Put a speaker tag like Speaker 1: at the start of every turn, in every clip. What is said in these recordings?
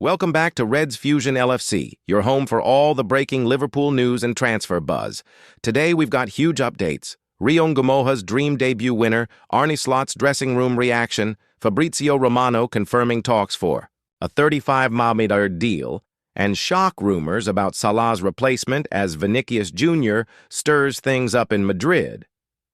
Speaker 1: Welcome back to Reds Fusion LFC, your home for all the breaking Liverpool news and transfer buzz. Today we've got huge updates. Rio Ngumoha's dream debut winner, Arne Slot's dressing room reaction, Fabrizio Romano confirming talks for a $35 million deal, and shock rumors about Salah's replacement as Vinicius Jr. stirs things up in Madrid.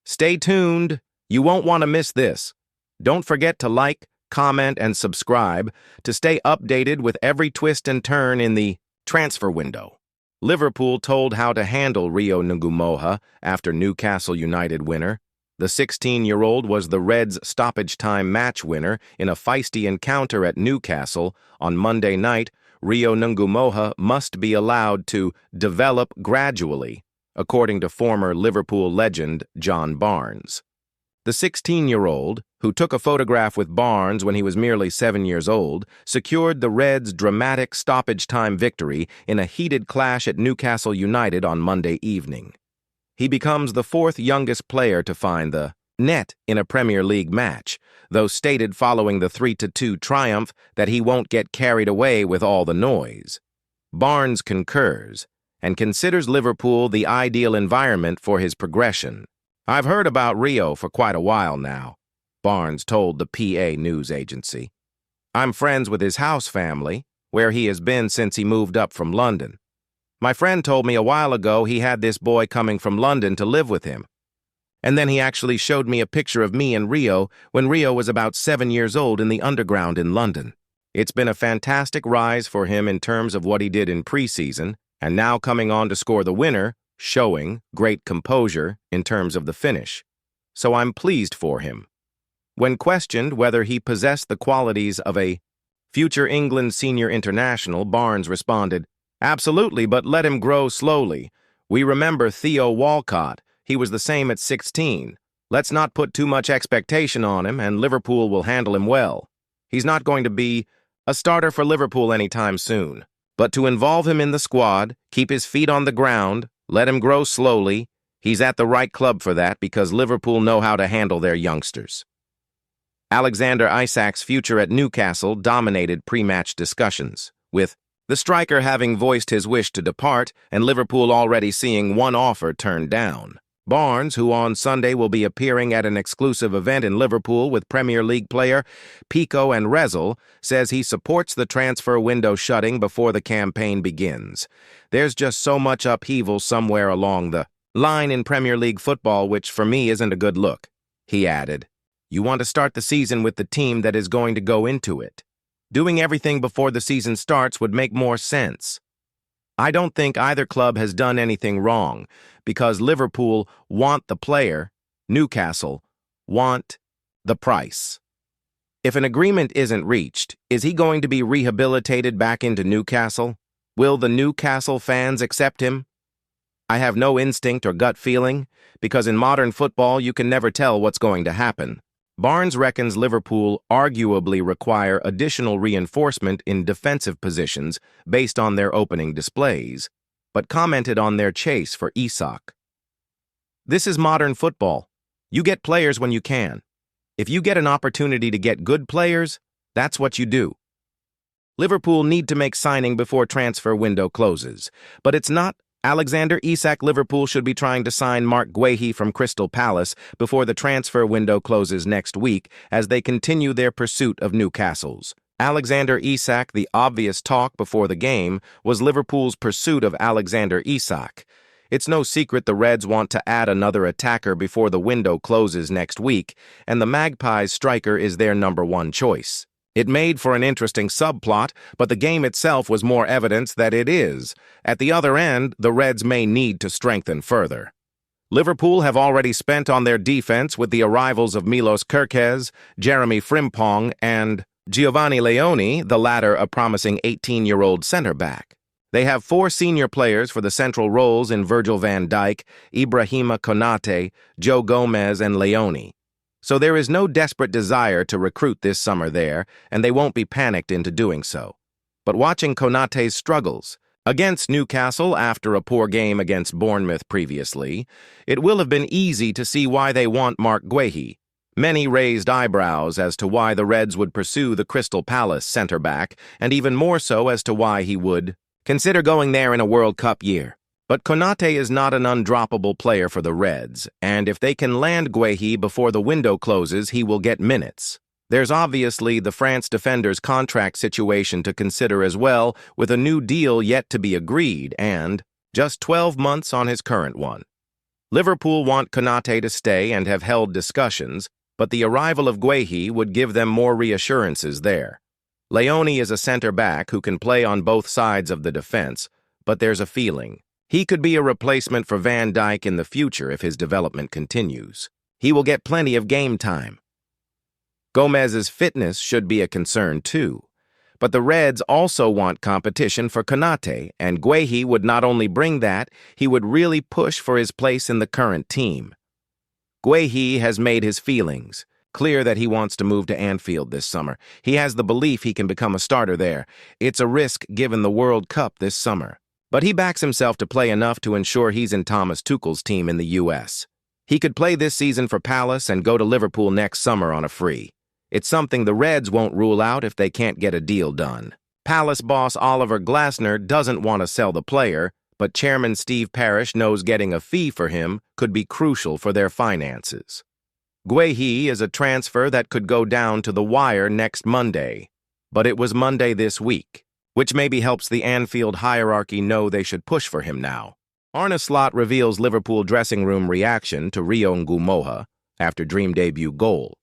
Speaker 1: Stay tuned. You won't want to miss this. Don't forget to like, comment, and subscribe to stay updated with every twist and turn in the transfer window. Liverpool told how to handle Rio Ngumoha after Newcastle United winner. The 16-year-old was the Reds' stoppage time match winner in a feisty encounter at Newcastle on Monday night. Rio Ngumoha must be allowed to develop gradually, according to former Liverpool legend John Barnes. The 16-year-old, who took a photograph with Barnes when he was merely 7 years old, secured the Reds' dramatic stoppage-time victory in a heated clash at Newcastle United on Monday evening. He becomes the fourth youngest player to find the net in a Premier League match, though stated following the 3-2 triumph that he won't get carried away with all the noise. Barnes concurs and considers Liverpool the ideal environment for his progression. "I've heard about Rio for quite a while now," Barnes told the PA news agency. "I'm friends with his house family, where he has been since he moved up from London. My friend told me a while ago he had this boy coming from London to live with him. And then he actually showed me a picture of me and Rio when Rio was about 7 years old in the Underground in London. It's been a fantastic rise for him in terms of what he did in preseason, and now coming on to score the winner, showing great composure in terms of the finish. So I'm pleased for him." When questioned whether he possessed the qualities of a future England senior international, Barnes responded, "Absolutely, but let him grow slowly. We remember Theo Walcott. He was the same at 16. Let's not put too much expectation on him, and Liverpool will handle him well. He's not going to be a starter for Liverpool anytime soon. But to involve him in the squad, keep his feet on the ground, let him grow slowly, he's at the right club for that because Liverpool know how to handle their youngsters." Alexander Isak's future at Newcastle dominated pre-match discussions, with the striker having voiced his wish to depart and Liverpool already seeing one offer turned down. Barnes, who on Sunday will be appearing at an exclusive event in Liverpool with Premier League player Pico and Rezel, says he supports the transfer window shutting before the campaign begins. "There's just so much upheaval somewhere along the line in Premier League football, which for me isn't a good look," he added. "You want to start the season with the team that is going to go into it. Doing everything before the season starts would make more sense. I don't think either club has done anything wrong because Liverpool want the player, Newcastle want the price. If an agreement isn't reached, is he going to be rehabilitated back into Newcastle? Will the Newcastle fans accept him? I have no instinct or gut feeling because in modern football you can never tell what's going to happen." Barnes reckons Liverpool arguably require additional reinforcement in defensive positions based on their opening displays, but commented on their chase for Isak. "This is modern football. You get players when you can. If you get an opportunity to get good players, that's what you do. Liverpool need to make signing before transfer window closes, but it's not Alexander Isak. Liverpool should be trying to sign Mark Guehi from Crystal Palace before the transfer window closes next week as they continue their pursuit of Newcastle's Alexander Isak. The obvious talk before the game was Liverpool's pursuit of Alexander Isak. It's no secret the Reds want to add another attacker before the window closes next week, and the Magpies striker is their #1 choice. It made for an interesting subplot, but the game itself was more evidence that it is. At the other end, the Reds may need to strengthen further. Liverpool have already spent on their defense with the arrivals of Milos Kerkez, Jeremy Frimpong, and Giovanni Leone, the latter a promising 18-year-old center-back. They have 4 senior players for the central roles in Virgil van Dijk, Ibrahima Konate, Joe Gomez, and Leone. So there is no desperate desire to recruit this summer there, and they won't be panicked into doing so. But watching Konate's struggles against Newcastle after a poor game against Bournemouth previously, it will have been easy to see why they want Mark Guehi. Many raised eyebrows as to why the Reds would pursue the Crystal Palace center-back, and even more so as to why he would consider going there in a World Cup year. But Konate is not an undroppable player for the Reds, and if they can land Guehi before the window closes, he will get minutes. There's obviously the France defender's contract situation to consider as well, with a new deal yet to be agreed and just 12 months on his current one. Liverpool want Konate to stay and have held discussions, but the arrival of Guehi would give them more reassurances there. Leone is a center-back who can play on both sides of the defense, but there's a feeling he could be a replacement for Van Dijk in the future if his development continues. He will get plenty of game time. Gomez's fitness should be a concern too. But the Reds also want competition for Konate, and Guehi would not only bring that, he would really push for his place in the current team. Guehi has made his feelings clear that he wants to move to Anfield this summer. He has the belief he can become a starter there. It's a risk given the World Cup this summer. But he backs himself to play enough to ensure he's in Thomas Tuchel's team in the U.S. He could play this season for Palace and go to Liverpool next summer on a free. It's something the Reds won't rule out if they can't get a deal done. Palace boss Oliver Glasner doesn't want to sell the player, but Chairman Steve Parish knows getting a fee for him could be crucial for their finances. Guehi is a transfer that could go down to the wire next Monday, but it was Monday this week, which maybe helps the Anfield hierarchy know they should push for him now. Arne Slot reveals Liverpool dressing room reaction to Rio Ngumoha after dream debut goal.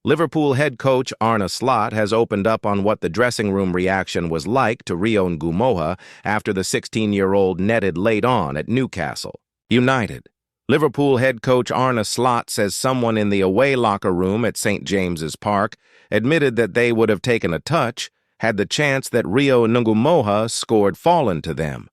Speaker 1: Liverpool head coach Arne Slot has opened up on what the dressing room reaction was like to Rio Ngumoha after the 16-year-old netted late on at Newcastle United. Liverpool head coach Arne Slot says someone in the away locker room at St. James's Park admitted that they would have taken a touch had the chance that Rio Ngumoha scored fallen to them.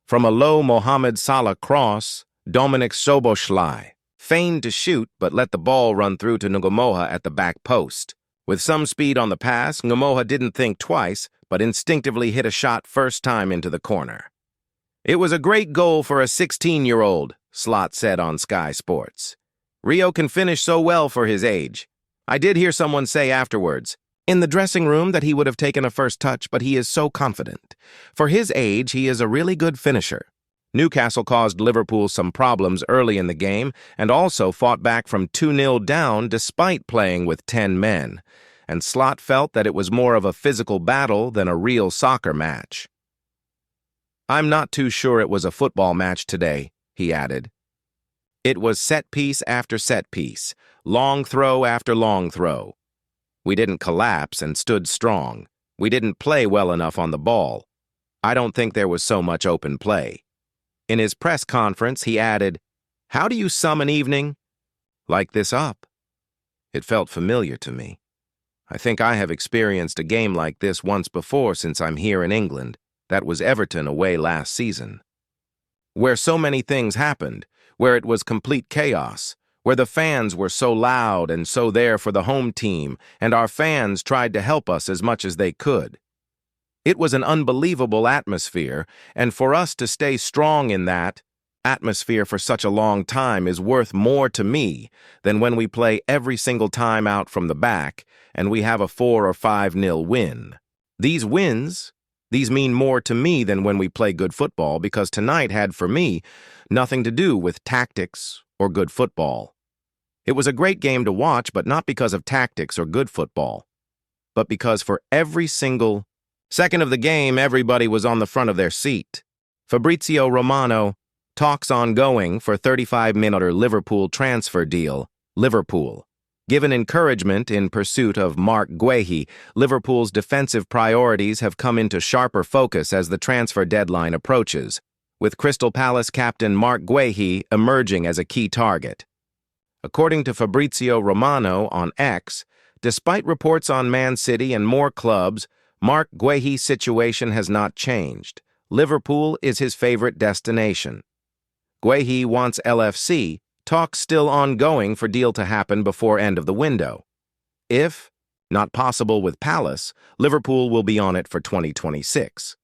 Speaker 1: From a low Mohamed Salah cross, Dominic Szoboszlai feigned to shoot but let the ball run through to Ngumoha at the back post. With some speed on the pass, Ngumoha didn't think twice, but instinctively hit a shot first time into the corner. "It was a great goal for a 16-year-old, Slot said on Sky Sports. "Rio can finish so well for his age. I did hear someone say afterwards, in the dressing room, that he would have taken a first touch, but he is so confident. For his age, he is a really good finisher." Newcastle caused Liverpool some problems early in the game and also fought back from 2-0 down despite playing with 10 men, and Slot felt that it was more of a physical battle than a real soccer match. "I'm not too sure it was a football match today," he added. "It was set piece after set piece, long throw after long throw. We didn't collapse and stood strong. We didn't play well enough on the ball. I don't think there was so much open play." In his press conference, he added, "How do you sum an evening like this up?" It felt familiar to me. I think I have experienced a game like this once before since I'm here in England. That was Everton away last season. Where so many things happened, where it was complete chaos, where the fans were so loud and so there for the home team, and our fans tried to help us as much as they could. It was an unbelievable atmosphere, and for us to stay strong in that atmosphere for such a long time is worth more to me than when we play every single time out from the back and we have a 4 or 5-0 win. These wins, these mean more to me than when we play good football, because tonight had, for me, nothing to do with tactics or good football. It was a great game to watch, but not because of tactics or good football, but because for every single second of the game, everybody was on the front of their seat. Fabrizio Romano, talks ongoing for 35-minute Liverpool transfer deal. Liverpool. Given encouragement in pursuit of Marc Guehi, Liverpool's defensive priorities have come into sharper focus as the transfer deadline approaches, with Crystal Palace captain Marc Guehi emerging as a key target. According to Fabrizio Romano on X, despite reports on Man City and more clubs, Marc Guehi's situation has not changed. Liverpool is his favorite destination. Guehi wants LFC, talks still ongoing for deal to happen before end of the window. If not possible with Palace, Liverpool will be on it for 2026.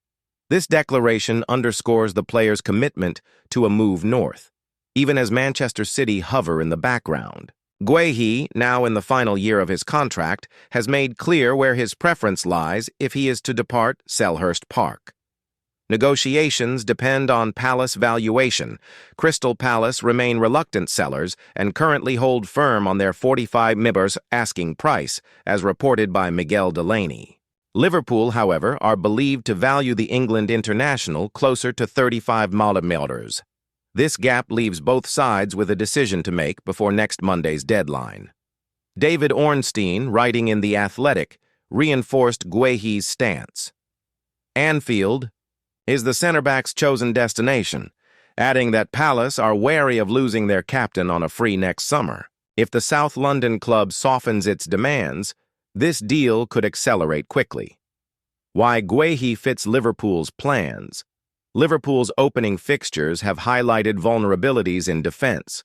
Speaker 1: This declaration underscores the player's commitment to a move north, even as Manchester City hover in the background. Guehi, now in the final year of his contract, has made clear where his preference lies if he is to depart Selhurst Park. Negotiations depend on Palace valuation. Crystal Palace remain reluctant sellers and currently hold firm on their 45 million asking price, as reported by Miguel Delaney. Liverpool, however, are believed to value the England international closer to 35 million. This gap leaves both sides with a decision to make before next Monday's deadline. David Ornstein, writing in The Athletic, reinforced Guehi's stance. Anfield is the centre-back's chosen destination, adding that Palace are wary of losing their captain on a free next summer. If the South London club softens its demands, this deal could accelerate quickly. Why Guehi fits Liverpool's plans. Liverpool's opening fixtures have highlighted vulnerabilities in defense,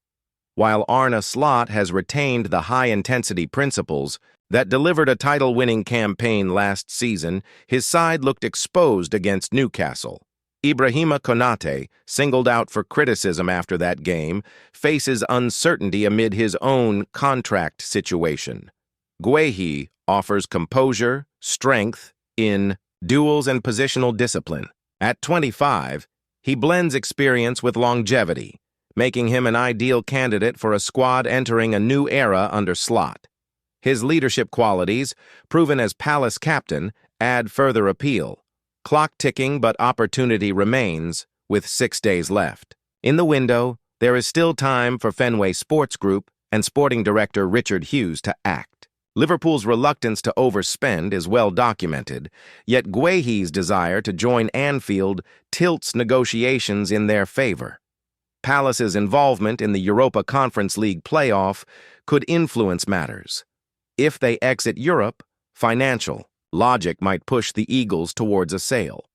Speaker 1: while Arne Slot has retained the high-intensity principles that delivered a title-winning campaign last season. His side looked exposed against Newcastle. Ibrahima Konate, singled out for criticism after that game, faces uncertainty amid his own contract situation. Guehi offers composure, strength in duels and positional discipline. At 25, he blends experience with longevity, making him an ideal candidate for a squad entering a new era under Slot. His leadership qualities, proven as Palace captain, add further appeal. Clock ticking, but opportunity remains, with 6 days left. In the window, there is still time for Fenway Sports Group and sporting director Richard Hughes to act. Liverpool's reluctance to overspend is well documented, yet Guehi's desire to join Anfield tilts negotiations in their favor. Palace's involvement in the Europa Conference League playoff could influence matters. If they exit Europe, financial logic might push the Eagles towards a sale.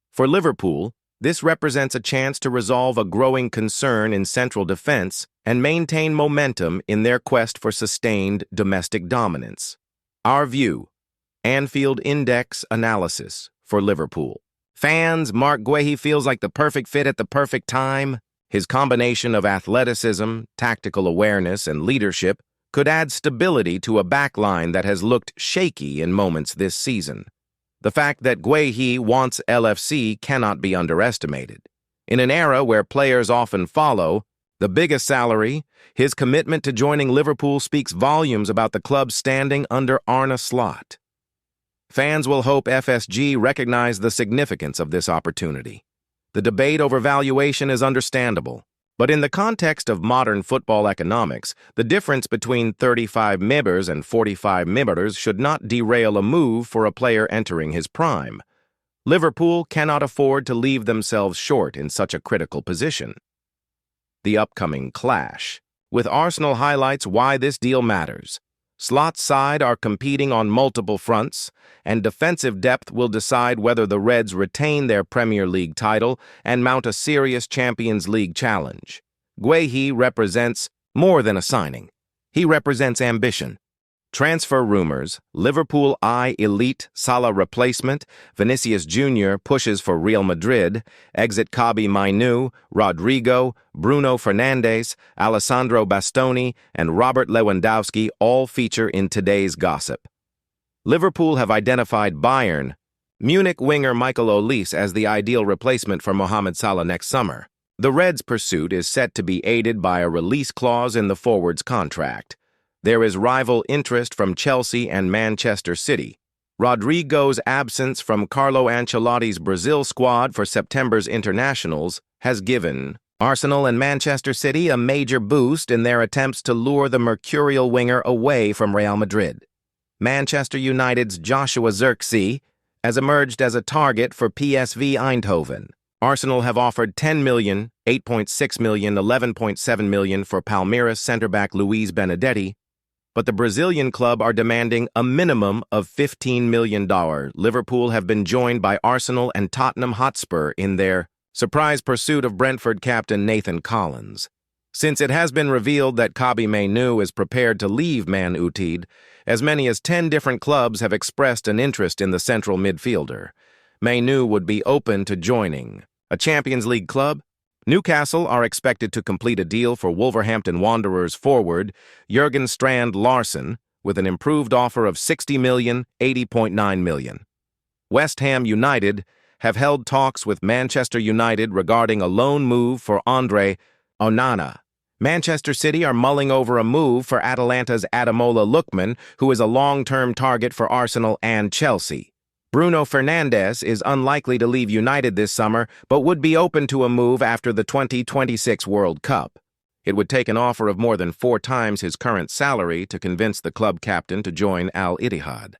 Speaker 1: For Liverpool, this represents a chance to resolve a growing concern in central defense and maintain momentum in their quest for sustained domestic dominance. Our view: Anfield Index analysis for Liverpool. Fans, Marc Guehi feels like the perfect fit at the perfect time. His combination of athleticism, tactical awareness, and leadership could add stability to a backline that has looked shaky in moments this season. The fact that Guehi wants LFC cannot be underestimated. In an era where players often follow the biggest salary, his commitment to joining Liverpool speaks volumes about the club's standing under Arne Slot. Fans will hope FSG recognize the significance of this opportunity. The debate over valuation is understandable, but in the context of modern football economics, the difference between 35 million and 45 million should not derail a move for a player entering his prime. Liverpool cannot afford to leave themselves short in such a critical position. The upcoming clash. With Arsenal highlights why this deal matters. Slot's side are competing on multiple fronts, and defensive depth will decide whether the Reds retain their Premier League title and mount a serious Champions League challenge. Guehi represents more than a signing. He represents ambition. Transfer rumors: Liverpool eye elite Salah replacement, Vinicius Jr pushes for Real Madrid, exit Kobbie Mainoo, Rodrigo, Bruno Fernandes, Alessandro Bastoni, and Robert Lewandowski all feature in today's gossip. Liverpool have identified Bayern Munich winger Michael Olise as the ideal replacement for Mohamed Salah next summer. The Reds' pursuit is set to be aided by a release clause in the forward's contract. There is rival interest from Chelsea and Manchester City. Rodrigo's absence from Carlo Ancelotti's Brazil squad for September's internationals has given Arsenal and Manchester City a major boost in their attempts to lure the mercurial winger away from Real Madrid. Manchester United's Joshua Zirkzee has emerged as a target for PSV Eindhoven. Arsenal have offered 10 million, 8.6 million, 11.7 million for Palmeiras centre-back Luis Benedetti, but the Brazilian club are demanding a minimum of $15 million. Liverpool have been joined by Arsenal and Tottenham Hotspur in their surprise pursuit of Brentford captain Nathan Collins. Since it has been revealed that Kobbie Mainoo is prepared to leave Man United, as many as 10 different clubs have expressed an interest in the central midfielder. Mainoo would be open to joining a Champions League club, Newcastle are expected to complete a deal for Wolverhampton Wanderers forward Jurgen Strand Larsen with an improved offer of $60 million, $80.9 million. West Ham United have held talks with Manchester United regarding a loan move for Andre Onana. Manchester City are mulling over a move for Atalanta's Ademola Lookman, who is a long-term target for Arsenal and Chelsea. Bruno Fernandes is unlikely to leave United this summer, but would be open to a move after the 2026 World Cup. It would take an offer of more than 4 times his current salary to convince the club captain to join Al Ittihad.